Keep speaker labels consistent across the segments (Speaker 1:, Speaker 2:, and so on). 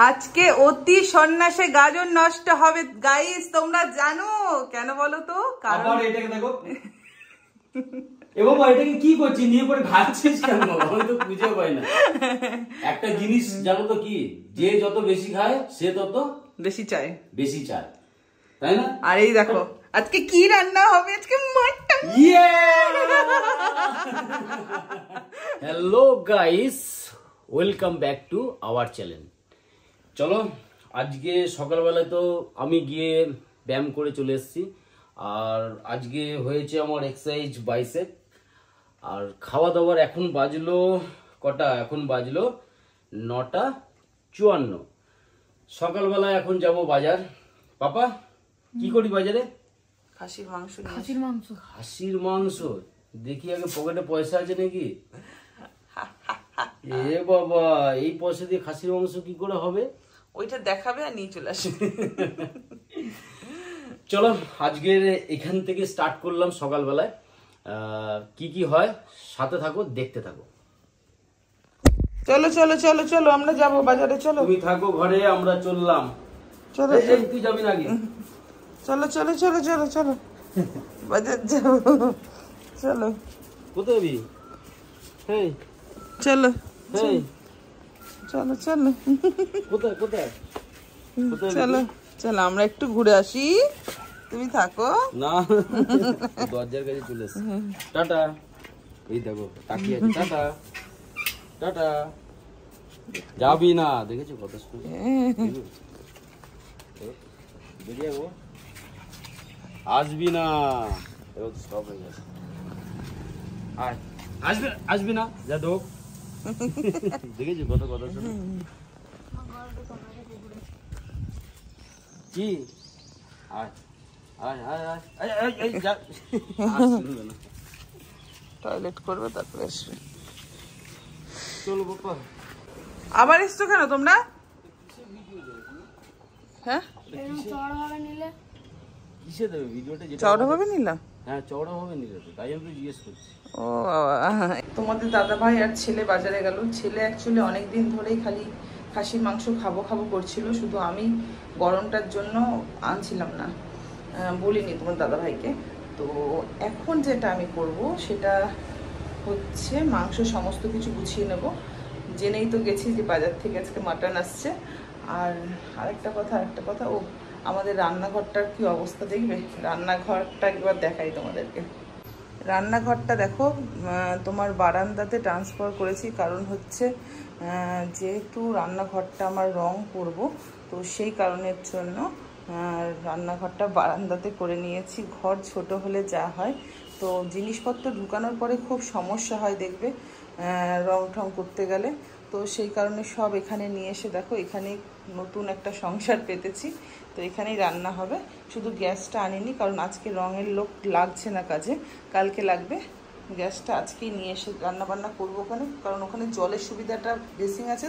Speaker 1: আজকে অতি সন্ন্যাসে গাজর নষ্ট হবে গাইস, তোমরা জানো কেন বলো তো? কারণ
Speaker 2: আবার এটাকে দেখো এবং এটাকে কি করছিস নিয়ে পরে খাচ্ছিস কেন? আমি তো বুঝে পাই না। একটা জিনিস জানো তো কি, যে যত বেশি খায় সে তত
Speaker 1: বেশি চায়,
Speaker 2: তাই না?
Speaker 1: আর এই দেখো আজকে কি রান্না হবে, আজকে mutton.
Speaker 2: Hello guys, welcome back to our channel. চলো, আজকে সকালবেলায় তো আমি গিয়ে ব্যায়াম করে চলে এসেছি, আর আজকে হয়েছে আমার এক্সারসাইজ বাইসেপ। আর খাওয়া দাওয়ার এখন বাজলো কটা? এখন বাজলো 9:54। সকালবেলা এখন যাব বাজার। পাপা কি করি বাজারে?
Speaker 1: খাসির মাংস।
Speaker 2: খাসির মাংস দেখি আগে পকেটে পয়সা আছে নাকি। এ বাবা, এই পয়সা দিয়ে খাসির মাংস কি করে হবে?
Speaker 1: ওইটা দেখাবে আর নিয়ে চলে আসবে।
Speaker 2: চলো, আজকের এখান থেকে স্টার্ট করলাম সকালবেলায়। কি কি হয় সাথে থাকো, দেখতে থাকো।
Speaker 1: চলো চলো চলো চলো, আমরা যাবো বাজারে। চলো,
Speaker 2: তুমি থাকো ঘরে, আমরা চললাম।
Speaker 1: চলো
Speaker 2: তুই যাবি নাকি?
Speaker 1: চলো চলো চলো চলো চলো, বাজার যাবো। চলো,
Speaker 2: কোথায় যাবি?
Speaker 1: চলো চলো চলো
Speaker 2: কোথায় কোথায়
Speaker 1: চলো চলো, আমরা একটু ঘুরে আসি, তুমি থাকো
Speaker 2: না। দরজার কাছে চলে এসে টাটা। এই দেখো তাকিয়ে আছে, টাটা টাটা। যাবি না? দেখেছো কত স্কুল বেরিয়ে গো, আসবি না? সব হয়ে গেছে। আসবি না? যা দোক। দেখেছো কত কথা শুনে কি।
Speaker 1: টয়লেট করবে তারপরে আসবে।
Speaker 2: চলো বাবা।
Speaker 1: আবার এসছো কেন তোমরা? হ্যাঁ,
Speaker 2: কিসে দেবে ভিডিওটা?
Speaker 1: চওড়া ভাবে নিলাম।
Speaker 2: হ্যাঁ, চওড়া ভাবে নিলে তো, তাই আমি তো জিজ্ঞেস করছি।
Speaker 1: ও বাবা, তোমাদের দাদা ভাই আর ছেলে বাজারে গেল। ছেলে অ্যাকচুয়ালি অনেকদিন ধরেই খালি খাসির মাংস খাবো খাবো করছিল, শুধু আমি গরমটার জন্য আনছিলাম না, বলিনি তোমার দাদা ভাইকে। তো এখন যেটা আমি করব সেটা হচ্ছে মাংস সমস্ত কিছু গুছিয়ে নেব। জেনেই তো গেছি যে বাজার থেকে আজকে মাটন আসছে। আর আরেকটা কথা, ও আমাদের রান্নাঘরটার কি অবস্থা দেখবে? রান্নাঘরটা একবার দেখাই তোমাদেরকে। রান্নাঘরটা দেখো, তোমার বারান্দাতে ট্রান্সফার করেছি, কারণ হচ্ছে যেহেতু রান্নাঘরটা আমার রং করব, তো সেই কারণের জন্য রান্নাঘরটা বারান্দাতে করে নিয়েছি। ঘর ছোট হলে যা হয়, তো জিনিসপত্র ঢুকানোর পরে খুব সমস্যা হয় দেখবে রং ঠং করতে গেলে। তো সেই কারণে সব এখানে নিয়ে এসে দেখো, এখানেই নতুন একটা সংসার পেতেছি। তো এখানেই রান্না হবে। শুধু গ্যাসটা আনিনি, কারণ আজকে রঙের লোক লাগছে না কাজে, কালকে লাগবে। গ্যাসটা আজকেই নিয়ে এসে রান্নাবান্না করবো ওখানে, কারণ ওখানে জলের সুবিধাটা বেসিং আছে,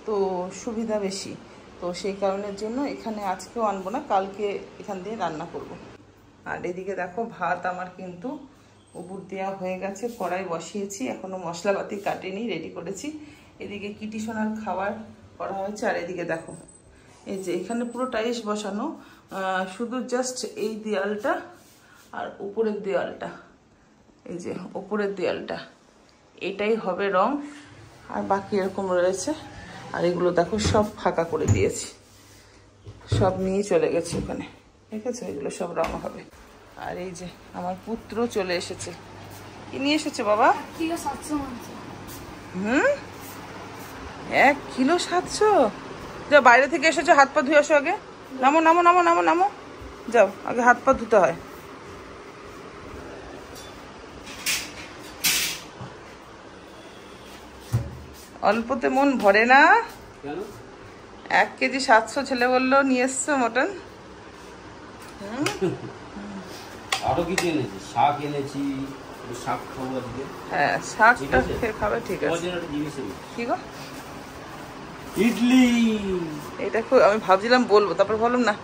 Speaker 1: তো সুবিধা বেশি। তো সেই কারণের জন্য এখানে আজকেও আনবো না, কালকে এখান দিয়ে রান্না করব। আর এদিকে দেখো, ভাত আমার কিন্তু উপর দেওয়া হয়ে গেছে, কড়াই বসিয়েছি, এখনও মশলাপাতি কাটিনি, রেডি করেছি। এদিকে কিটি সোনার খাবার করা হয়েছে। আর এদিকে দেখো, এই যে এখানে পুরো টাইলস বসানো, শুধু জাস্ট এই দেয়ালটা আর উপরের দেয়ালটা, এই যে উপরের দেয়ালটা, এটাই হবে রং, আর বাকি এরকম রয়েছে। আর এগুলো দেখো সব ফাঁকা করে দিয়েছি, সব নিয়ে চলে গেছে ওখানে, ঠিক আছে? এগুলো সব রং হবে। আর এই যে আমার পুত্র চলে এসেছে। কি নিয়ে এসেছে বাবা?
Speaker 3: 1 কিলো 700 মাংস।
Speaker 1: 1 কিলো 700? যাও, বাইরে থেকে এসেছো, হাত পা ধুয়ে আসো আগে। নামো নামো নামো নামো নামো, যাও আগে হাত পা ধুতে হয়। অল্পতে মন ভরে না। 1 কেজি 700 ছেলে বললো নিয়ে এসছো মটন।
Speaker 2: আরো কিছু এনেছি, শাক এনেছি, শাক খাবো আজকে।
Speaker 1: হ্যাঁ, শাকটা খাবে, ঠিক আছে। কি গো?
Speaker 2: ইডলি।
Speaker 1: এটা খুব, আমি ভাবছিলাম বলবো, তারপর বললাম না,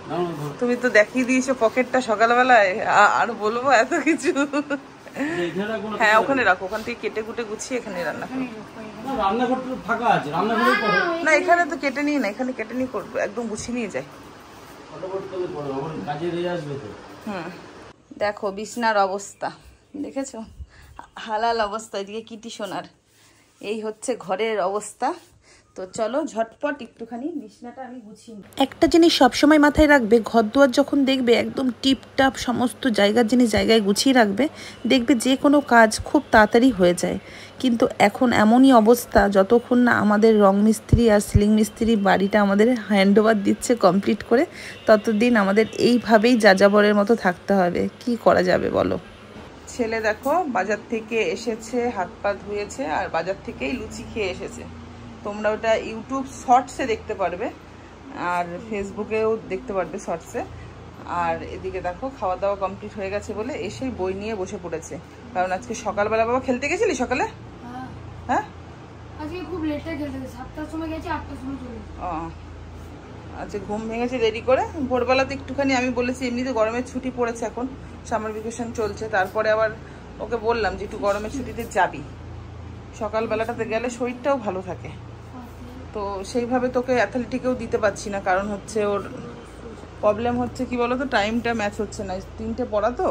Speaker 1: তুমি তো দেখিয়ে দিয়েছো পকেটটা সকালবেলায়, আর বলবো এত কিছু? হ্যাঁ ওখানে রাখো, ওখান থেকে কেটে কুটে গুছিয়ে এখানে রান্না করো।
Speaker 2: রান্নাঘরটা ফাঁকা আছে, রান্নাঘরে করো
Speaker 1: না এখানে তো কেটে নিয়ে না, এখানে কেটে নিয়ে করবো, একদম গুছিয়ে নিয়ে যায়।
Speaker 2: কাজে রেয়ে আসবে তো।
Speaker 1: দেখো বিছনার অবস্থা দেখেছো, হালাল অবস্থা। এদিকে কিটি সোনার, এই হচ্ছে ঘরের অবস্থা। তো চলো ঝটপট একটুখানি বিছনাটা আমি গুছিয়ে নিই। একটা জিনিস সবসময় মাথায় রাখবে, ঘর দুয়ার যখন দেখবে একদম টিপটাপ সমস্ত জায়গার জিনিস জায়গায় গুছিয়ে রাখবে, দেখবে যে কোনো কাজ খুব তাড়াতাড়ি হয়ে যায়। কিন্তু এখন এমনই অবস্থা, যতক্ষণ না আমাদের রং মিস্ত্রি আর সিলিং মিস্ত্রি বাড়িটা আমাদের হ্যান্ডওভার দিচ্ছে কমপ্লিট করে, ততদিন আমাদের এইভাবেই যাযাবরের মতো থাকতে হবে। কি করা যাবে বলো। ছেলে দেখো বাজার থেকে এসেছে, হাত পা ধুয়েছে, আর বাজার থেকেই লুচি খেয়ে এসেছে। তোমরা ওটা ইউটিউব শর্টসে দেখতে পারবে, আর ফেসবুকেও দেখতে পারবে শর্টসে। আর এদিকে দেখো খাওয়া দাওয়া কমপ্লিট হয়ে গেছে বলে এসেই বই নিয়ে বসে পড়েছে, কারণ আজকে সকালবেলা বাবা খেলতে গেছিলি সকালে? হ্যাঁ
Speaker 3: আজকে খুব লেটে খেলতে গেছি, 7টার সময় গেছি, 8টার সময় চলে এসেছি।
Speaker 1: আচ্ছা ঘুম ভেঙেছে দেরি করে, ভোরবেলাতে একটুখানি আমি বলেছি, এমনিতে গরমের ছুটি পড়েছে, এখন সামার ভ্যাকেশন চলছে, তারপরে আবার ওকে বললাম যে একটু গরমের ছুটিতে যাবি, সকালবেলাটাতে গেলে শরীরটাও ভালো থাকে। তো সেইভাবে তোকে অ্যাথলেটিকেও দিতে পারছি না, কারণ হচ্ছে ওর প্রবলেম হচ্ছে কি বলো তো, টাইমটা ম্যাচ হচ্ছে না, 3টে পড়া তো।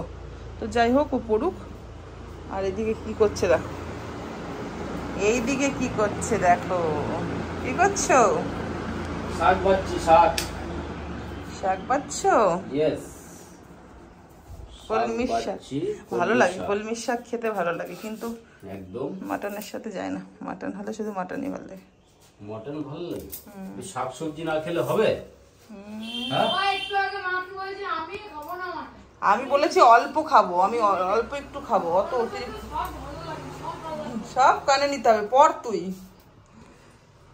Speaker 1: তো যাই হোক ও পড়ুক। আর এদিকে কি করছে দেখো, এইদিকে কি করছে দেখো, কি করছো?
Speaker 2: শাক বাচ্চি, শাক।
Speaker 1: শাক বাচ্ছো?
Speaker 2: ইয়েস,
Speaker 1: কলমির শাক ভালো লাগে, কলমির শাক খেতে ভালো লাগে, কিন্তু
Speaker 2: একদম
Speaker 1: মাটনের সাথে যায় না। মাটন হলে শুধু মাটনই ভালো লাগে।
Speaker 2: মটন ভালো লাগে, শাক সবজি না খেলে হবে?
Speaker 3: একটু আগে মাকে বলেছি আমি খাবো না মাটন।
Speaker 1: আমি বলেছি অল্প খাবো, আমি অল্প একটু খাবো, অত অতিরিক্ত সব কানে নিতে হবে পর তুই।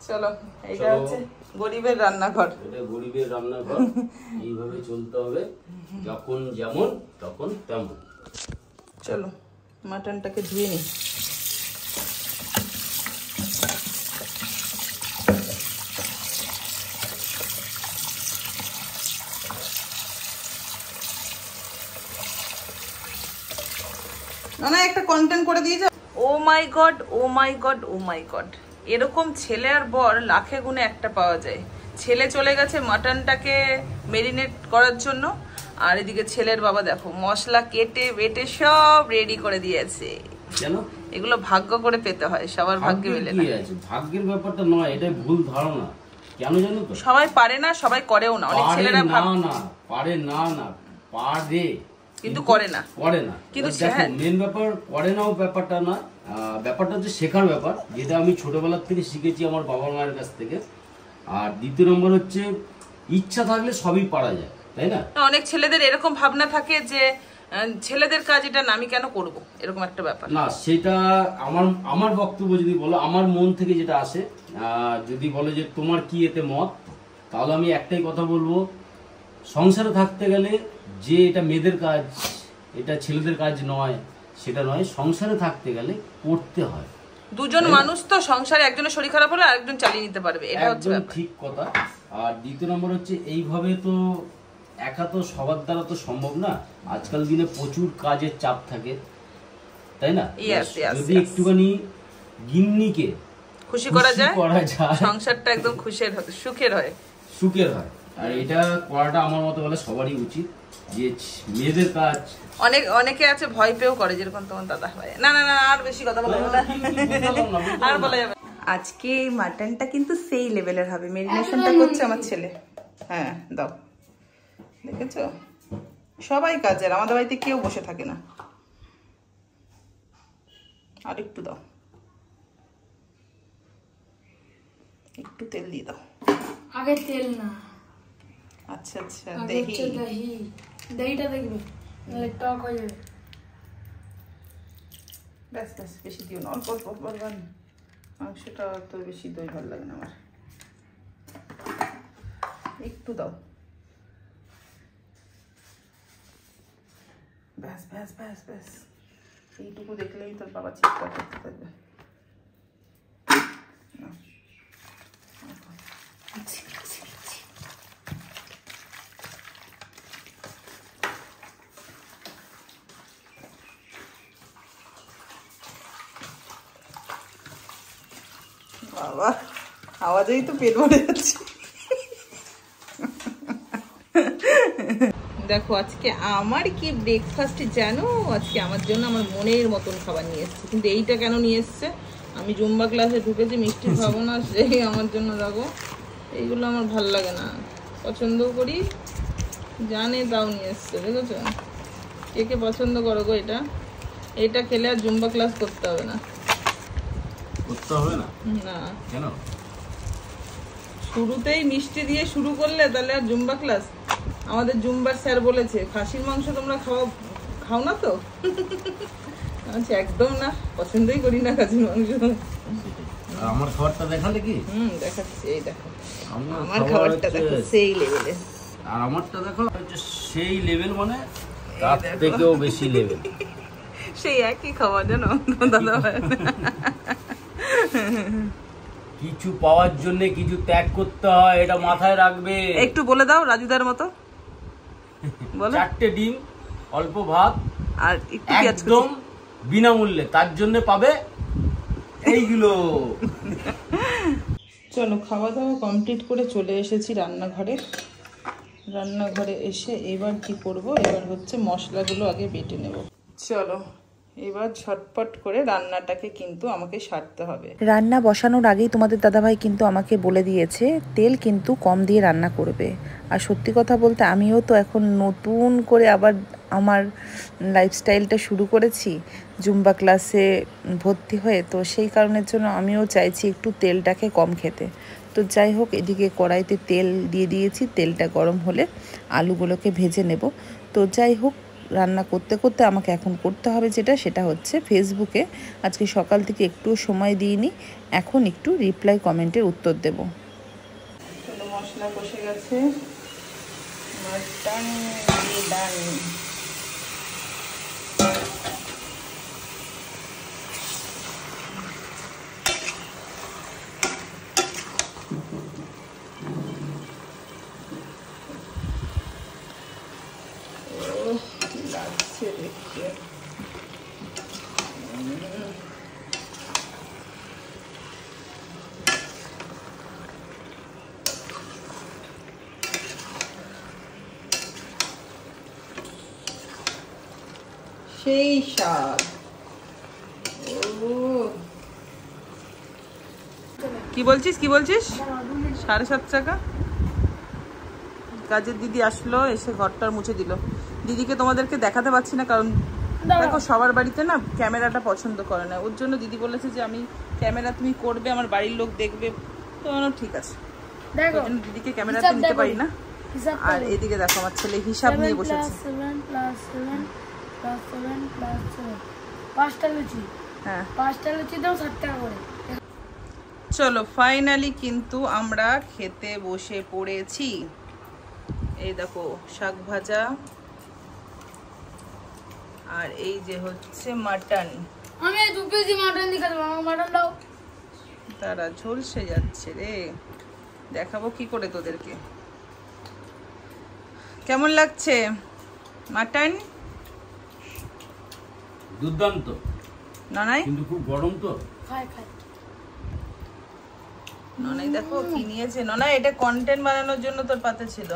Speaker 1: চলো এইটা হচ্ছে গরিবের রান্নাঘর,
Speaker 2: এটা গরিবের রান্নাঘর। এইভাবে চলতে হবে, যখন যেমন তখন তেমন।
Speaker 1: চলো মাটনটাকে ধুয়ে নি। না একটা কন্টেন্ট করে দিয়ে যাও। ও মাই গড, ও মাই গড, ও মাই গড, এরকম ছেলে আর বর লাখে গুণে একটা পাওয়া যায়। ছেলে চলে গেছে মাটনটাকে মেরিনেট করার জন্য, আর এদিকে ছেলের বাবা দেখো মশলা কেটে বেটে সব রেডি করে দিয়েছে।
Speaker 2: কেন?
Speaker 1: এগুলো ভাগ্য করে পেতে হয়, সবার ভাগ্যে মেলে না।
Speaker 2: ভাগ্যের ব্যাপারটা নয়, এটা ভুল ধারণা। কেন জানো তো?
Speaker 1: সবাই পারে না, সবাই করেও না। অনেক ছেলেরা
Speaker 2: না পারে না, পারে
Speaker 1: কিন্তু করে না,
Speaker 2: করে না। কিন্তু মেন ব্যাপার করে নাও ব্যাপারটা না, ব্যাপারটা হচ্ছে শেখার ব্যাপার, যেটা আমি ছোটবেলার থেকে শিখেছি আমার বাবা মায়ের কাছ থেকে। আর দ্বিতীয় নম্বর হচ্ছে ইচ্ছা থাকলে সবই পারা যায়, তাই না?
Speaker 1: অনেক ছেলেদের এরকম ভাবনা থাকে যে ছেলেদের কাজ এটা না, আমি কেন করব, এরকম একটা ব্যাপার
Speaker 2: না। সেটা আমার বক্তব্য যদি বলো, আমার মন থেকে যেটা আসে, যদি বলো যে তোমার কি এতে মত, তাহলে আমি একটাই কথা বলবো, সংসারে থাকতে গেলে যে এটা মেয়েদের কাজ, এটা ছেলেদের কাজ নয়, সেটা নয়। সংসারে থাকতে গেলে করতে হয়।
Speaker 1: দুজন মানুষ তো সংসারে, একজনের শরীর খারাপ হলে আরেকজন চালিয়ে নিতে পারবে, এটা হচ্ছে ব্যাপার।
Speaker 2: ঠিক কথা। আর দ্বিতীয় নম্বর হচ্ছে এইভাবে তো একা তো সবার দ্বারা তো সম্ভব না, আজকাল দিনে প্রচুর কাজের চাপ থাকে, তাই না? যদি একটুখানি গিন্নিকে
Speaker 1: খুশি করা যায়, সংসারটা একদম সুখের হয়।
Speaker 2: আর এটা করাটা আমার মতো বলে সবারই উচিত, যে মেয়েদের কাজ।
Speaker 1: অনেকে আছে ভয় পেয়েও করে, যেরকম তোমার দাদা ভাই। না না না, আর বেশি কথা বলা যাবে না, আর বলা যাবে। আজকে মাটনটা কিন্তু সেই লেভেলের হবে, মেরিনেশনটা করছে আমার ছেলে। হ্যাঁ দাও, দেখেছো সবাই কাজের, আমাদের বাড়িতে কেউ বসে থাকে না। আর একটু দাও, একটু তেল দিয়ে দাও।
Speaker 3: আগে তেল না,
Speaker 1: আচ্ছা আচ্ছা,
Speaker 3: দহিটা দেখবে টক হয়ে যাবে।
Speaker 1: ব্যাস ব্যাস, বেশি দিও না, অল্প অল্প অল্প। মাংসটা তো বেশি দই ভালো লাগে না আমার, একটু দাও। ব্যাস ব্যাস ব্যাস ব্যাস, এইটুকু দেখলেই তোর বাবা চিৎকার করতে থাকবে। বাবা, আওয়াজেই তো পেট ভরে যাচ্ছে। দেখো আজকে আমার কি ব্রেকফাস্ট জানো, আজকে আমার জন্য আমার মনের মতন খাবার নিয়ে এসছে। কিন্তু এইটা কেন নিয়ে এসছে, আমি জুম্বা ক্লাসে ঢুকেছি, মিষ্টি খাবো না, সেই আমার জন্য দেখো এইগুলো আমার ভাল লাগে না, পছন্দও করি জানে, তাও নিয়ে এসছে। দেখেছো কে কে পছন্দ করো গো এটা? এটা খেলে আর জুম্বা ক্লাস করতে হবে না।
Speaker 2: করতে হবে না?
Speaker 1: না,
Speaker 2: কেন?
Speaker 1: শুরুতেই মিষ্টি দিয়ে শুরু করলে তাহলে আর জুম্বা ক্লাস? আমাদের জুম্বার স্যার বলেছে খাসির মাংস তোমরা খাও না তো? আচ্ছা একদম না, পছন্দই করি না খাসির মাংস।
Speaker 2: আর আমার খাবারটা দেখালে কি?
Speaker 1: দেখাচ্ছি, এই দেখো
Speaker 2: আমার
Speaker 1: খাবারটা দেখো সেই লেভেলে।
Speaker 2: আর আমারটা দেখো হচ্ছে সেই লেভেল, মানে তার থেকেও বেশি লেভেল।
Speaker 1: সেই একই খাবার জানো দাদা ভাই।
Speaker 2: কিছু পাওয়ার জন্য কিছু ত্যাগ করতে হয়, এটা মাথায় রাখবে।
Speaker 1: একটু বলে দাও রাজুদার মতো বলো।
Speaker 2: 4টে ডিম, অল্প ভাত
Speaker 1: আর একটু পেঁয়াজ
Speaker 2: একদম বিনামূল্যে, তার জন্য পাবে এইগুলো।
Speaker 1: চলো খাওয়া দাওয়া কমপ্লিট করে চলে এসেছি রান্নাঘরে। রান্নাঘরে এসে এবার কি করব, এবার হচ্ছে মশলাগুলো আগে বেটে নেব। চলো এবার ঝটপট করে রান্নাটাকে কিন্তু আমাকে সারতে হবে।
Speaker 4: রান্না বসানোর আগেই তোমাদের দাদাভাই কিন্তু আমাকে বলে দিয়েছে তেল কিন্তু কম দিয়ে রান্না করবে। আর সত্যি কথা বলতে আমিও তো এখন নতুন করে আবার আমার লাইফস্টাইলটা শুরু করেছি জুম্বা ক্লাসে ভর্তি হয়ে, তো সেই কারণের জন্য আমিও চাইছি একটু তেলটাকে কম খেতে। তো যাই হোক, এদিকে কড়াইতে তেল দিয়ে দিয়েছি, তেলটা গরম হলে আলুগুলোকে ভেজে নেব। তো যাই হোক, রান্না করতে করতে আমাকে এখন করতে হবে সেটা হচ্ছে ফেসবুকে আজকে সকাল থেকে একটু সময় দিইনি, এখন একটু রিপ্লাই কমেন্টের উত্তর দেব।
Speaker 1: মশলা কষে গেছে, মাটন ডান। লাগছে দেখতে। সেই স্বাদ। কি বলছিস 7.5 টাকা। কাজের দিদি আসলো, এসে ঘরটার মুছে দিল। দিদিকে তোমাদেরকে দেখাতে পারছি না, কারণ দেখো সবার বাড়িতে না ক্যামেরাটা পছন্দ করে না, ওর জন্য দিদি বলেছে যে আমি ক্যামেরা তুমি করবে, আমার বাড়ির লোক দেখবে। তো ঠিক আছে, ওই জন্য দিদিকে ক্যামেরাতে নিতে পারি না। আর এদিকে দেখো আমার ছেলে হিসাব নিয়ে বসেছে।
Speaker 3: 7 + 7 + 7 + 7 5টা লুচি। হ্যাঁ 5টা লুচি দাও 7 টাকা করে।
Speaker 1: চলো ফাইনালি কিন্তু আমরা খেতে বসে পড়েছি। এই দেখো শাক ভাজা, আর এই যে হচ্ছে মাটন।
Speaker 3: আমি 2 কেজি মাটন দিয়ে খাবো, আমাকে মাটন দাও।
Speaker 1: তারা ঝলসে যাচ্ছে রে, দেখাবো কি করে তোদেরকে। কেমন লাগছে মাটন?
Speaker 2: দুর্দান্ত।
Speaker 1: ননাই
Speaker 2: কিন্তু খুব গরম তো।
Speaker 3: খাই
Speaker 1: ননাই দেখো কি নিয়েছে। ননাই এটা কন্টেন্ট বানানোর জন্য তোর পাতে ছিল।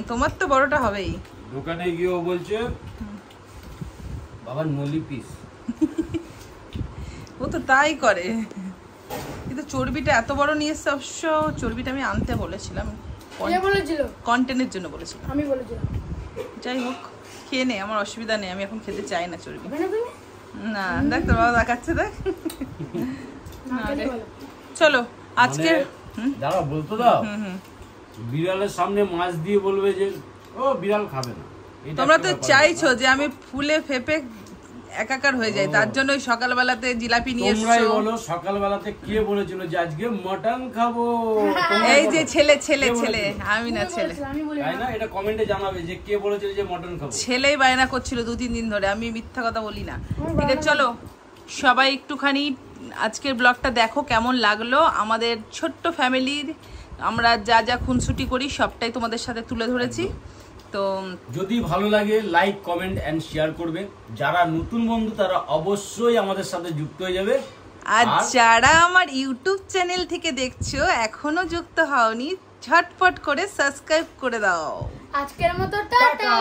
Speaker 1: তোমার তো বড়টা হবেই।
Speaker 2: দোকানে গিয়ে ও বলছে বাবা নলি পিস।
Speaker 1: ও তো তাই করে, কিন্তু চর্বিটা এত বড় নিয়ে এসছে। অবশ্য চর্বিটা আমি আনতে বলেছিলাম, কন্টেন্টের জন্য বলেছিলাম।
Speaker 3: আমি বলেছিলাম।
Speaker 1: যাই হোক খেয়ে নে, আমার অসুবিধা নেই, আমি এখন খেতে চাই না চর্বি। না দেখ তোর বাবা দেখাচ্ছে, দেখ। চলো আজকে
Speaker 2: দাঁড়া বলতো দাও, বিড়ালের সামনে মাছ দিয়ে বলবে যে ও বিড়াল খাবে না।
Speaker 1: তোমরা তো চাইছো যে আমি ফুলে ফেপে একাকার হয়ে যাই, তার জন্য ওই সকালবেলাতে জিলাপি নিয়ে এসছো।
Speaker 2: তোমরাই বলো সকালবেলাতে কে বলেছিল যে আজকে মটন খাবো?
Speaker 1: এই যে ছেলে, আমি না ছেলে।
Speaker 2: তাই না? এটা কমেন্টে জানাবে যে কে বলেছিল যে মটন খাবো।
Speaker 1: ছেলেই বায়না করছিল 2-3 দিন ধরে, আমি মিথ্যা কথা বলি না। ঠিক আছে চলো সবাই একটুখানি আজকের ব্লগটা দেখো কেমন লাগলো। আমাদের ছোট্ট ফ্যামিলির আমরা যা যা খুনসুটি করি সবটাই তোমাদের সাথে তুলে ধরেছি। তো
Speaker 2: যদি ভালো লাগে লাইক কমেন্ট এন্ড শেয়ার করবে। যারা নতুন বন্ধু তারা অবশ্যই আমাদের সাথে যুক্ত হয়ে যাবে।
Speaker 1: আর যারা আমার ইউটিউব চ্যানেল থেকে দেখছো এখনো যুক্ত হওনি, ঝটপট করে সাবস্ক্রাইব করে দাও।
Speaker 3: আজকের মতো টাটা।